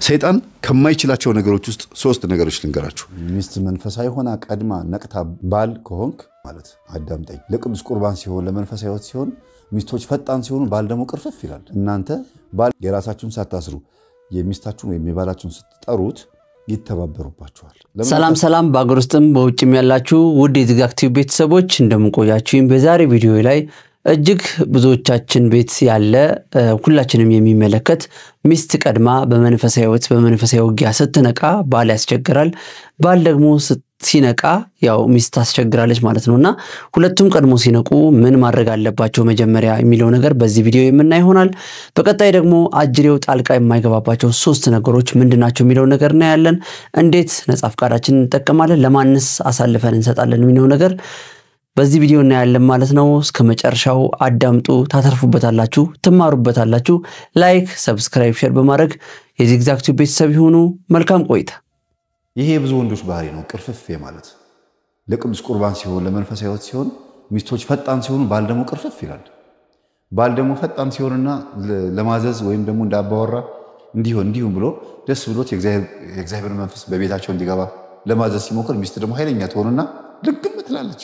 ሰይጣን ከማይችላቸው ነገሮች ውስጥ ሶስት ነገሮች ልንገራችሁ ሚስት መንፈሳዊ ሆና ቀድማ ነቅታ ባል ከሆንክ ማለት አዳምጠኝ ለቅዱስ ቁርባን ሲሆን ለመንፈሳዊ ህይወት ሲሆን ሚስቶች ፈጣን ሲሆኑ ባል ደግሞ ቅርፍፍ ይላል እናንተ ባል የራሳችሁን ሳታስሩ የሚስታችሁን ወይም የባላችሁን ስትጠሩት ይተባበሩባችኋል ሰላም ሰላም በአገር ውስጥም በውጭም ያላችሁ ውድ የዚጋክቲቭ ቤተሰቦች እንደምንቆያችሁኝ በዛሬ ቪዲዮ ላይ እጅግ ብዙዎቻችን ቤት ያለ ሁላችንም የሚመለከት ሚስት ቀድማ በመንፈሳዊ ህይወት በመንፈሳዊ ውጊያ ስትነቃ ባል ያስቸግራል ባል ደግሞ ሲነቃ ያው ሚስት ታስቸግራለች ማለት ነውና ሁለቱም ቀድሞ ሲነቁ ምን ማድረግ አለባቸው መጀመሪያ የሚለው ነገር በዚህ ቪዲዮ የምናይ ይሆናል በቀጣይ ደግሞ አጅሬው ጣልቃ የማይገባባቸው ሶስት ነገሮች ምንድናቸው የሚለው ነገር ነው ያለን እንዴት ነጻ ፍቃዳችንን እንጠቀማለን ለማንስ አሳልፈን እንሰጣለን የሚለው ነገር በዚህ ቪዲዮ እናያለን ማለት ነው እስከመጨረሻው አዳምጡ ታተርፉበታላችሁ ትማሩበታላችሁ ላይክ ሰብስክራይብ ሼር በማድረግ የዚግዛክቲቭ ቤተሰብ ይሁኑ መልካም ቆይታ ይሄ ብዙ ወንዶች ባህሪ ነው ቅርፍፍ ማለት ለቅዱስ ቁርባን ሲሆን ለመንፈሳዊ ህይወት ሲሆን ሚስቶች ፈጣን ሲሆኑ ባል ደግሞ ቅርፍፍ ይላል ባል ደግሞ ፈጣን ሲሆንና ለማዘዝ ወይም ደግሞ እንዳባወራ እንዲሁም ብሎ ደስ ብሎት የእግዚአብሔር መንፈስ በቤታቸው እንዲገባ ለማዘዝ ሲሞክር ሚስት ደግሞ ኃይለኛ ትሆንና ልግም ትላለች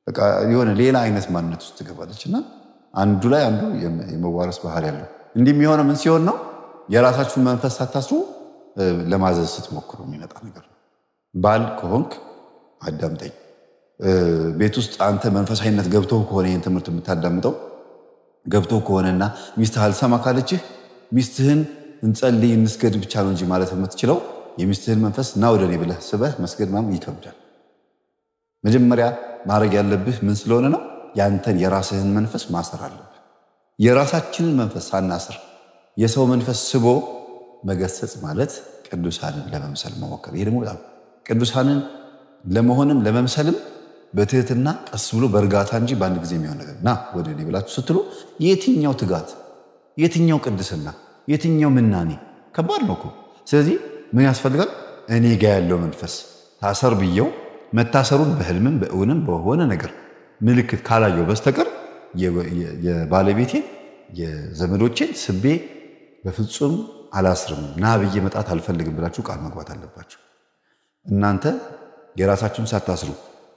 በቃ የሆነ ሌላ አይነት ማንነት ውስጥ ትገባለችና አንዱ ላይ አንዱ የመዋረስ ባህሪ ያለው እንደሚሆነው ምን ሲሆን ነው የራሳችሁን መንፈስ ሳታስሩ ለማዘዝ ስትሞክሩ የሚመጣ ነገር ነው ባል ከሆንክ አዳምጠኝ ቤት ውስጥ አንተ መንፈሳዊነት ገብቶ ከሆነ ይሄን ትምህርት የምታዳምጠው ገብቶ ከሆነና ሚስትህ አልሰማ ካለችህ ሚስትህን እንጸልይ እንስገድ ብቻ ነው እንጂ ማለት የምትችለው የሚስትህን መንፈስ ና ወደኔ ብለህ ስበህ መስገድ ማም ይከብዳል መጀመሪያ ማድረግ ያለብህ ምን ስለሆነ ነው ያንተን የራስህን መንፈስ ማሰር አለብህ የራሳችንን መንፈስ ሳናስር የሰው መንፈስ ስቦ መገሰጽ ማለት ቅዱሳንን ለመምሰል መሞከር ይሄ ደግሞ ቅዱሳንን ለመሆንም ለመምሰልም በትህትና ቀስ ብሎ በርጋታ እንጂ ባንድ ጊዜ የሚሆን ነገር ና ወደኔ ብላችሁ ስትሉ የትኛው ትጋት የትኛው ቅድስና የትኛው ምናኔ ከባድ ነው እኮ ስለዚህ ምን ያስፈልጋል እኔ ጋር ያለው መንፈስ ታሰር ብየው መታሰሩን በህልምም በእውንም በሆነ ነገር ምልክት ካላየው በስተቀር የባለቤቴን የዘመዶቼን ስቤ በፍጹም አላስርም ና ብዬ መጣት አልፈልግም ብላችሁ ቃል መግባት አለባችሁ እናንተ የራሳችሁን ሳታስሩ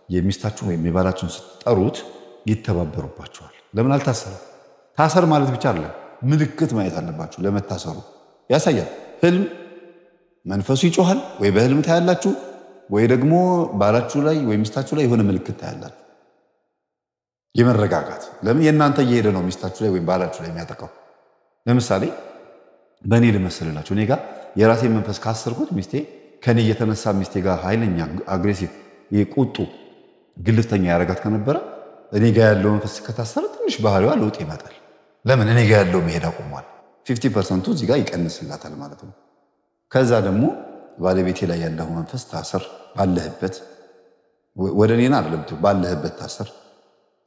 የሚስታችሁን ወይም የባላችሁን ስትጠሩት ይተባበሩባችኋል ለምን አልታሰሩ ታሰር ማለት ብቻ አይደለም ምልክት ማየት አለባችሁ ለመታሰሩ ያሳያል ህልም መንፈሱ ይጮሃል ወይ በህልም ታያላችሁ ወይ ደግሞ ባላችሁ ላይ ወይ ሚስታችሁ ላይ የሆነ ምልክት ታያላችሁ የመረጋጋት ለምን የእናንተ እየሄደ ነው ሚስታችሁ ላይ ወይ ባላችሁ ላይ የሚያጠቃው ለምሳሌ በእኔ ልመስልላችሁ እኔ ጋር የራሴን መንፈስ ካሰርኩት ሚስቴ ከኔ የተነሳ ሚስቴ ጋር ኃይለኛ አግሬሲቭ የቁጡ ግልፍተኛ ያረጋት ከነበረ እኔ ጋር ያለው መንፈስ ከታሰረ ትንሽ ባህሪዋ ለውጥ ይመጣል ለምን እኔ ጋር ያለው መሄድ አቆሟል 50% እዚህ ጋር ይቀንስላታል ማለት ነው ከዛ ደግሞ ባለቤቴ ላይ ያለው መንፈስ ታሰር ባለህበት ወደኔና አይደለም ባለህበት ታሰር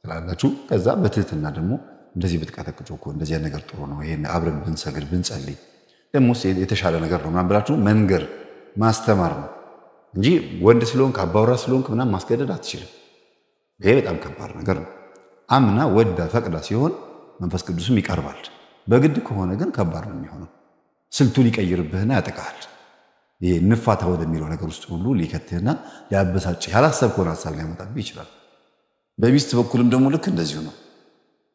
ትላላችሁ ከዛ በትህትና ደግሞ እንደዚህ ብትቀጠቅጩ እኮ እንደዚህ ነገር ጥሩ ነው ይሄን አብረን ብንሰግድ ብንጸልይ ደግሞ የተሻለ ነገር ነው ምናምን ብላችሁ መንገር ማስተማር ነው እንጂ ወንድ ስለሆንክ አባወራ ስለሆንክ ምናምን ማስገደድ አትችልም ይሄ በጣም ከባድ ነገር ነው አምና ወዳ ፈቅዳ ሲሆን መንፈስ ቅዱስም ይቀርባል በግድ ከሆነ ግን ከባድ ነው የሚሆነው ስልቱን ይቀይርብህና ያጠቃል ይሄ ንፋታ ወደሚለው ነገር ውስጥ ሁሉ ሊከተህና ሊያበሳጭ ያላሰብከውን ሐሳብ ሊያመጣብህ ይችላል በሚስት በኩልም ደግሞ ልክ እንደዚሁ ነው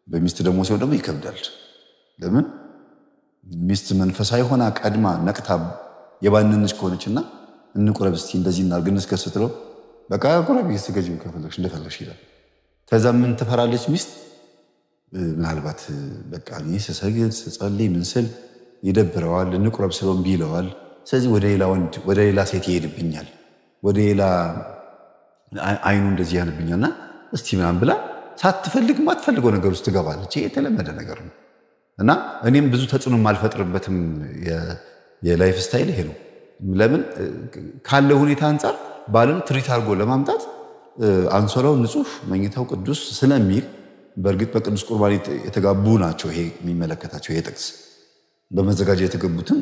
በሚስት ደግሞ ሲሆን ደግሞ ይከብዳል ለምን ሚስት መንፈሳዊ ሆና ቀድማ ነቅታ የባንነች ከሆነችና እንቁረብ እስቲ እንደዚህ እናርግ እንስከስተለው በቃ ቁረብ ይስገጅ ከፈለግሽ እንደፈለግሽ ይላል ከዛ ምን ትፈራለች ሚስት ምናልባት በቃ እኔ ስሰግድ ስጸልይ ምን ስል ይደብረዋል እንቁረብ ስለሆን ቢለዋል ስለዚህ ወደ ሌላ ወንድ ወደ ሌላ ሴት ይሄድብኛል ወደ ሌላ አይኑ እንደዚህ ያንብኛልና እስቲ ምናምን ብላ ሳትፈልግ ማትፈልገው ነገር ውስጥ ትገባለች ይሄ የተለመደ ነገር ነው እና እኔም ብዙ ተጽዕኖ ማልፈጥርበትም የላይፍ ስታይል ይሄ ነው ለምን ካለ ሁኔታ አንፃር ባልን ትሪት አድርጎ ለማምጣት አንሶላው ንጹህ መኝታው ቅዱስ ስለሚል በእርግጥ በቅዱስ ቁርባን የተጋቡ ናቸው ይሄ የሚመለከታቸው ይሄ ጥቅስ በመዘጋጀት የተገቡትን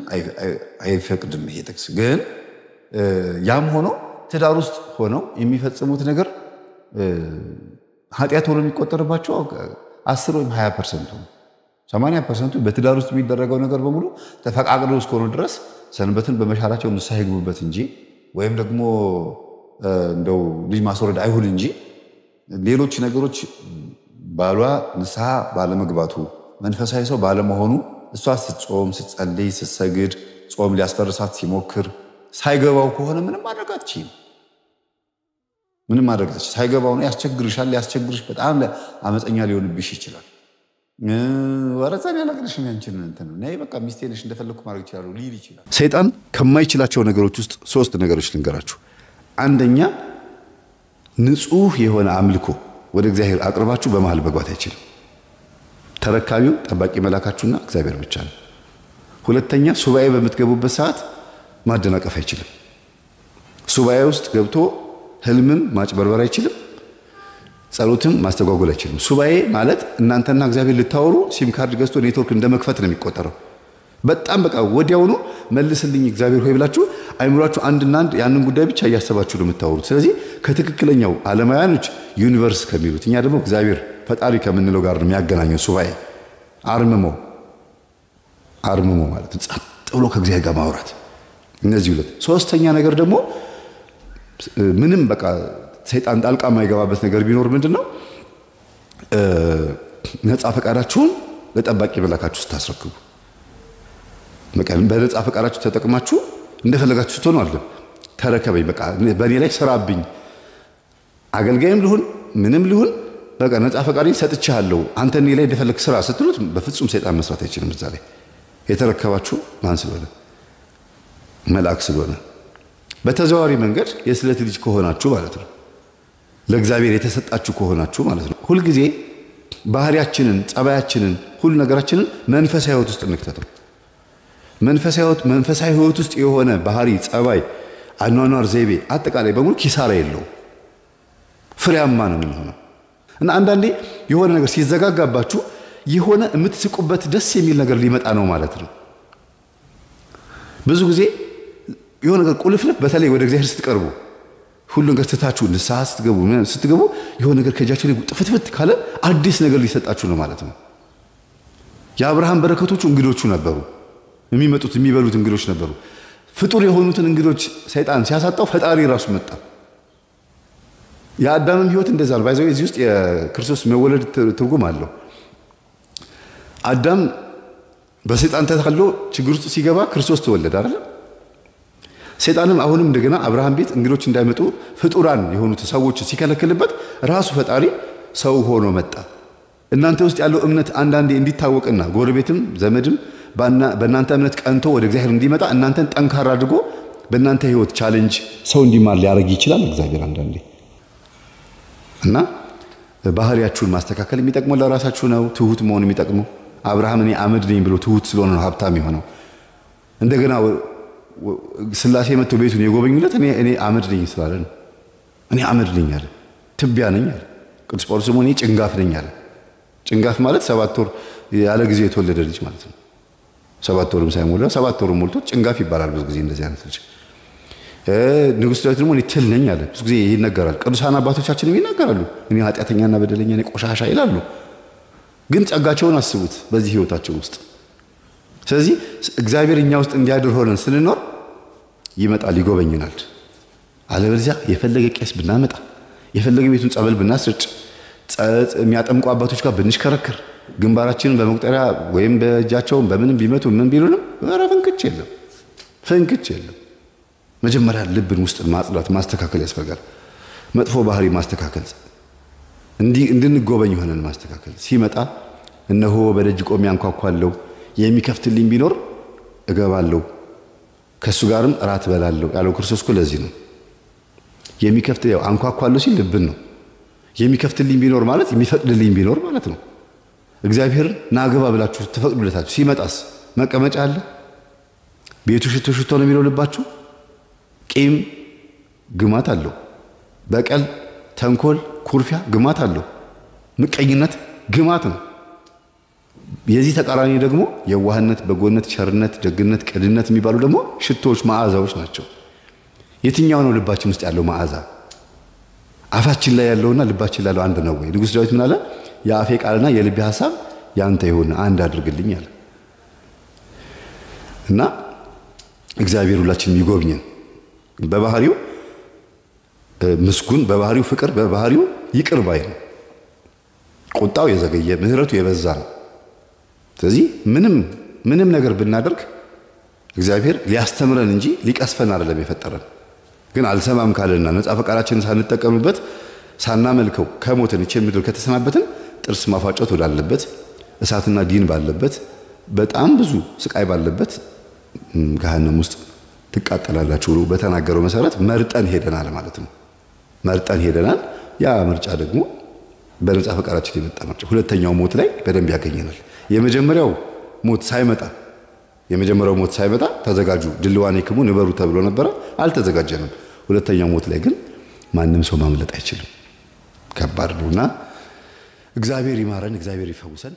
አይፈቅድም ይሄ ጥቅስ ግን ያም ሆኖ ትዳር ውስጥ ሆነው የሚፈጽሙት ነገር ኃጢአት ሆኖ የሚቆጠርባቸው 10 ወይም 20% 80% በትዳር ውስጥ የሚደረገው ነገር በሙሉ ተፈቃቅዶ እስከሆነ ድረስ ሰንበትን በመሻራቸው ንስሐ ይግቡበት እንጂ ወይም ደግሞ እንደው ልጅ ማስወረድ አይሁን እንጂ ሌሎች ነገሮች ባሏ ንስሐ ባለመግባቱ መንፈሳዊ ሰው ባለመሆኑ እሷ ስትጾም ስትጸልይ ስትሰግድ ጾም ሊያስፈርሳት ሲሞክር ሳይገባው ከሆነ ምንም ማድረጋችም ሳይገባው ነው ያስቸግርሻል ያስቸግርሽ በጣም አመፀኛ ሊሆንብሽ ይችላል ወረዛን ያላገርሽ ያንቺን እንትን ነው በቃ ሚስቴ ነሽ እንደፈለኩ ማድረግ ይችላል ሊል ይችላል ሰይጣን ከማይችላቸው ነገሮች ውስጥ ሶስት ነገሮች ልንገራችሁ አንደኛ ንጹህ የሆነ አምልኮ ወደ እግዚአብሔር አቅርባችሁ በመሃል መግባት አይችልም ተረካቢው ጠባቂ መላካችሁና እግዚአብሔር ብቻ ነው ሁለተኛ ሱባኤ በመትገቡበት ሰዓት ማደናቀፍ አይችልም ሱባኤ ውስጥ ገብቶ ህልምም ማጭበርበር አይችልም ጸሎትም ማስተጓጎል አይችልም ሱባኤ ማለት እናንተና እግዚአብሔር ልታወሩ ሲም ካርድ ገዝቶ ኔትወርክ እንደመክፈት ነው የሚቆጠረው በጣም በቃ ወዲያው ነው መልስልኝ እግዚአብሔር ሆይ ብላችሁ አይምሯችሁ አንድና አንድ ያንን ጉዳይ ብቻ እያሰባችሁ ነው የምታወሩት ስለዚህ ከትክክለኛው ዓለማውያኖች ዩኒቨርስ ከሚሉት እኛ ደግሞ እግዚአብሔር ፈጣሪ ከምንለው ጋር ነው የሚያገናኘው ሱባኤ አርምሞ ማለት ጸጥ ብሎ ከእግዚአብሔር ጋር ማውራት እነዚህ ሁለት ሶስተኛ ነገር ደግሞ ምንም በቃ ሰይጣን ጣልቃ የማይገባበት ነገር ቢኖር ምንድነው ነፃ ፈቃዳችሁን ለጠባቂ መላካችሁ ስታስረክቡ በቃ በነፃ ፈቃዳችሁ ተጠቅማችሁ እንደፈለጋችሁ ስትሆኑ አይደለም ተረከበኝ በቃ በኔ ላይ ስራብኝ አገልጋይም ልሁን ምንም ልሁን በቃ ነፃ ፈቃዴን ሰጥቻለሁ አንተ እኔ ላይ እንደፈለክ ስራ ስትሉት በፍጹም ሰይጣን መስራት አይችልም እዛ ላይ የተረከባችሁ ማን ስለሆነ መልአክ ስለሆነ በተዘዋዋሪ መንገድ የስለት ልጅ ከሆናችሁ ማለት ነው ለእግዚአብሔር የተሰጣችሁ ከሆናችሁ ማለት ነው ሁሉ ጊዜ ባህሪያችንን ጸባያችንን ሁሉ ነገራችንን መንፈሳዊ ህይወት ውስጥ እንክተተው መንፈሳዊ ህይወት ውስጥ የሆነ ባህሪ ጸባይ አኗኗር ዘይቤ አጠቃላይ በሙሉ ኪሳራ የለው ፍሬያማ ነው የሚሆነው እና አንዳንዴ የሆነ ነገር ሲዘጋጋባችሁ የሆነ የምትስቁበት ደስ የሚል ነገር ሊመጣ ነው ማለት ነው ብዙ ጊዜ የሆነ ነገር ቁልፍልፍ በተለይ ወደ እግዚአብሔር ስትቀርቡ ሁሉ ነገር ትታችሁ ንስሐ ስትገቡ የሆነ ነገር ከጃችሁ ላይ ጥፍትፍት ካለ አዲስ ነገር ሊሰጣችሁ ነው ማለት ነው የአብርሃም በረከቶቹ እንግዶቹ ነበሩ የሚመጡት የሚበሉት እንግዶች ነበሩ ፍጡር የሆኑትን እንግዶች ሰይጣን ሲያሳጣው ፈጣሪ ራሱ መጣ የአዳምም ህይወት እንደዛ ነው ባይዘው እዚህ ውስጥ የክርስቶስ መወለድ ትርጉም አለው አዳም በሰይጣን ተታሎ ችግር ውስጥ ሲገባ ክርስቶስ ተወለደ አይደል ሰይጣንም አሁንም እንደገና አብርሃም ቤት እንግዶች እንዳይመጡ ፍጡራን የሆኑት ሰዎች ሲከለክልበት ራሱ ፈጣሪ ሰው ሆኖ መጣ እናንተ ውስጥ ያለው እምነት አንዳንዴ እንዲታወቅና ጎረቤትም ዘመድም በእናንተ እምነት ቀንቶ ወደ እግዚአብሔር እንዲመጣ እናንተን ጠንካራ አድርጎ በእናንተ ህይወት ቻሌንጅ ሰው እንዲማር ሊያረግ ይችላል እግዚአብሔር አንዳንዴ እና ባህሪያችሁን ማስተካከል የሚጠቅመው ለራሳችሁ ነው ትሁት መሆን የሚጠቅመው አብርሃም እኔ አመድ ነኝ ብሎ ትሁት ስለሆነ ነው ሀብታም የሆነው እንደገና ስላሴ መጥቶ ቤቱን የጎበኙለት እኔ አመድ ነኝ ስላለ ነው እኔ አመድ ነኝ አለ ትቢያ ነኝ አለ ቅዱስ ጳውሎስ ደግሞ እኔ ጭንጋፍ ነኝ አለ ጭንጋፍ ማለት 7 ወር ያለ ጊዜ የተወለደ ልጅ ማለት ነው 7 ወርም ሳይሞላ 7 ወር ሞልቶ ጭንጋፍ ይባላል ብዙ ጊዜ እንደዚህ አይነት ልጅ ንጉስ ዳዊት ደግሞ እኔ ትል ነኝ አለ ብዙ ጊዜ ይነገራል ቅዱሳን አባቶቻችንም ይናገራሉ እኔ ኃጢአተኛና በደለኛ ነኝ ቆሻሻ ይላሉ ግን ጸጋቸውን አስቡት በዚህ ህይወታቸው ውስጥ ስለዚህ እግዚአብሔር እኛ ውስጥ እንዲያድር ሆነን ስንኖር ይመጣል ይጎበኝናል አለበለዚያ የፈለገ ቄስ ብናመጣ የፈለገ ቤቱን ጸበል ብናስርጭ የሚያጠምቁ አባቶች ጋር ብንሽከረከር ግንባራችንን በመቁጠሪያ ወይም በእጃቸው በምንም ቢመቱ ምን ቢሉንም ፍንክች የለም መጀመሪያ ልብን ውስጥ ማጽዳት ማስተካከል ያስፈልጋል መጥፎ ባህሪ ማስተካከል እንድንጎበኝ ሆነን ማስተካከል ሲመጣ እነሆ በደጅ ቆሜ አንኳኳለሁ የሚከፍትልኝ ቢኖር እገባለሁ ከሱ ጋርም እራት በላለሁ ያለው ክርስቶስ እኮ ለዚህ ነው የሚከፍትልኝ አንኳኳለሁ ሲል ልብን ነው የሚከፍትልኝ ቢኖር ማለት የሚፈቅድልኝ ቢኖር ማለት ነው እግዚአብሔር ናገባ ብላችሁ ተፈቅዱለታችሁ ሲመጣስ መቀመጫ አለ ቤቱ ሽቶ ነው የሚለው ልባችሁ ቂም ግማት አለው በቀል ተንኮል ኩርፊያ ግማት አለው ምቀኝነት ግማት ነው የዚህ ተቃራኒ ደግሞ የዋህነት በጎነት ቸርነት ደግነት ቅድነት የሚባሉ ደግሞ ሽቶዎች መዓዛዎች ናቸው የትኛው ነው ልባችን ውስጥ ያለው መዓዛ አፋችን ላይ ያለውና ልባችን ላይ ያለው አንድ ነው ወይ ንጉስ ዳዊት ምን አለ የአፌ ቃልና የልቤ ሐሳብ ያንተ ይሁን አንድ አድርግልኝ አለ እና እግዚአብሔር ሁላችንም ይጎብኘን። በባህሪው ምስጉን፣ በባህሪው ፍቅር፣ በባህሪው ይቅር ባይ ነው። ቁጣው የዘገየ ምህረቱ የበዛ ነው። ስለዚህ ምንም ነገር ብናደርግ እግዚአብሔር ሊያስተምረን እንጂ ሊቀስፈን አይደለም የፈጠረን። ግን አልሰማም ካለና ነፃ ፈቃዳችንን ሳንጠቀምበት ሳናመልከው ከሞትን እቺ ምድር ከተሰናበትን ጥርስ ማፋጨት ወዳለበት እሳትና ዲን ባለበት በጣም ብዙ ስቃይ ባለበት ገሃነም ውስጥ ትቃጠላላችሁ ብሎ በተናገረው መሰረት መርጠን ሄደናል ማለት ነው። መርጠን ሄደናል። ያ ምርጫ ደግሞ በነፃ ፈቃዳችን የመጣ ምርጫ ሁለተኛው ሞት ላይ በደንብ ያገኘናል። የመጀመሪያው ሞት ሳይመጣ ተዘጋጁ ድልዋኔክሙ ንበሩ ተብሎ ነበር፣ አልተዘጋጀንም። ሁለተኛው ሞት ላይ ግን ማንም ሰው ማምለጥ አይችልም። ከባድ ነውና እግዚአብሔር ይማረን፣ እግዚአብሔር ይፈውሰን።